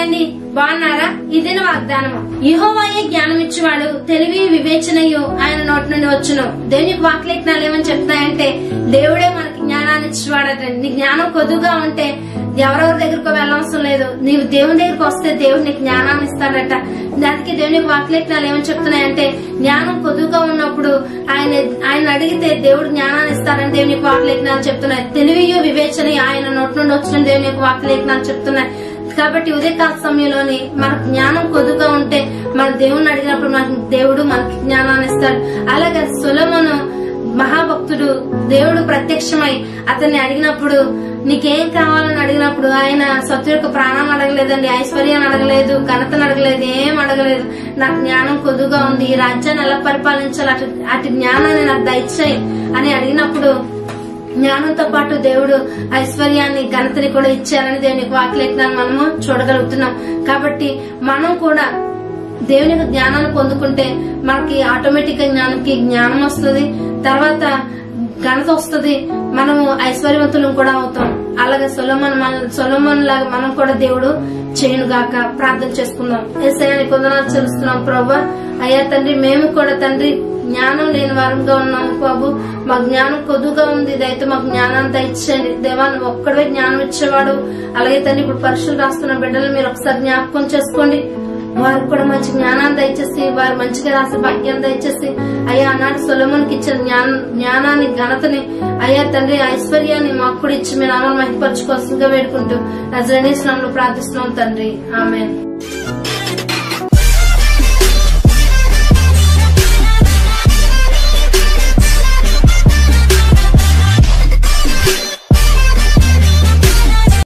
అండి, బాగున్నారా? ఇదిన వాగ్దానము. యెహోవాయే జ్ఞానం ఇచ్చేవాడు, తెలివి వివేచనయు ఆయన నోటి నుండి వచ్చును. దేవుని యొక్క వాక్యలేఖనాలు ఏమని చెప్తాయంటే దేవుడే మనకి జ్ఞానాన్ని ఇచ్చేవాడట. నీ జ్ఞానం కొద్దుగా ఉంటే ఎవరెవరి దగ్గరకు వెళ్ళవసరం లేదు, నీవు దేవుని దగ్గరకు వస్తే దేవుడు నీకు జ్ఞానాన్ని ఇస్తాడట. దానికి దేవుని యొక్క వాక్యలేఖనాలు ఏమని చెప్తున్నాయంటే జ్ఞానం కొద్దుగా ఉన్నప్పుడు ఆయన అడిగితే దేవుడు జ్ఞానాన్ని ఇస్తారని దేవుని యొక్క వాక్యలేఖనాలు చెప్తున్నాయి. తెలివియు వివేచన ఆయన నోటి నుండి వచ్చిన దేవుని యొక్క వాక్యలేఖనాలు చెప్తున్నాయి. కాబట్టి ఉదయకాల సమయంలోని మనకు జ్ఞానం కొద్దుగా ఉంటే మన దేవుణ్ణి అడిగినప్పుడు దేవుడు మనకి జ్ఞానాన్ని ఇస్తాడు. అలాగే సొలొమోను మహాభక్తుడు, దేవుడు ప్రత్యక్షమై అతన్ని అడిగినప్పుడు నీకేం కావాలని అడిగినప్పుడు ఆయన సత్తు యొక్క ప్రాణాన్ని అడగలేదండి, ఐశ్వర్యాన్ని అడగలేదు, ఘనతను అడగలేదు, ఏం అడగలేదు. నాకు జ్ఞానం కొద్దుగా ఉంది, ఈ రాజ్యాన్ని ఎలా పరిపాలించాలి, అటు జ్ఞానాన్ని నాకు దయచేయి అని అడిగినప్పుడు జ్ఞానంతో పాటు దేవుడు ఐశ్వర్యాన్ని ఘనతని కూడా ఇచ్చారని దేవుని వాక్యలేఖనాన్ని మనము చూడగలుగుతున్నాం. కాబట్టి మనం కూడా దేవుని యొక్క జ్ఞానాన్ని పొందుకుంటే మనకి ఆటోమేటిక్ గా జ్ఞానం వస్తుంది, తర్వాత ఘనత వస్తుంది, మనము ఐశ్వర్యవంతులం కూడా అవుతాం. అలాగే సొలొమోను లాగా మనం కూడా దేవుడు చేయనుగాక. ప్రార్థన చేసుకుందాం. యేసయ్యానికి వందనాలు చెల్లిస్తున్నాం ప్రభువా. అయ్యా తండ్రి, మేము కూడా తండ్రి జ్ఞానం లేని వారంగా ఉన్నాము బాబు. మా జ్ఞానం కొద్దుగా ఉంది, దయతో మాకు జ్ఞానాన్ని దయచేయండి దేవా. నువ్వు ఒక్కడే జ్ఞానం ఇచ్చేవాడు. అలాగే తండ్రి ఇప్పుడు పరీక్షలు రాస్తున్న బిడ్డలు మీరు ఒకసారి జ్ఞాపకం చేసుకోండి. వారికి కూడా మంచి జ్ఞానాన్ని దయచేసి వారు మంచిగా రాసే భాగ్యాన్ని దయచేసి అయ్యా ఆనాడు సొలొమోనుకి ఇచ్చిన జ్ఞానాన్ని ఘనతని అయ్యా తండ్రి ఐశ్వర్యాన్ని మాకు కూడా ఇచ్చి మీ నామాన్ని మహిమపరచుకోవాల్సిందిగా వేడుకుంటూ నజరేయుని నామములో ప్రార్థిస్తున్నాం తండ్రి, ఆమేన్.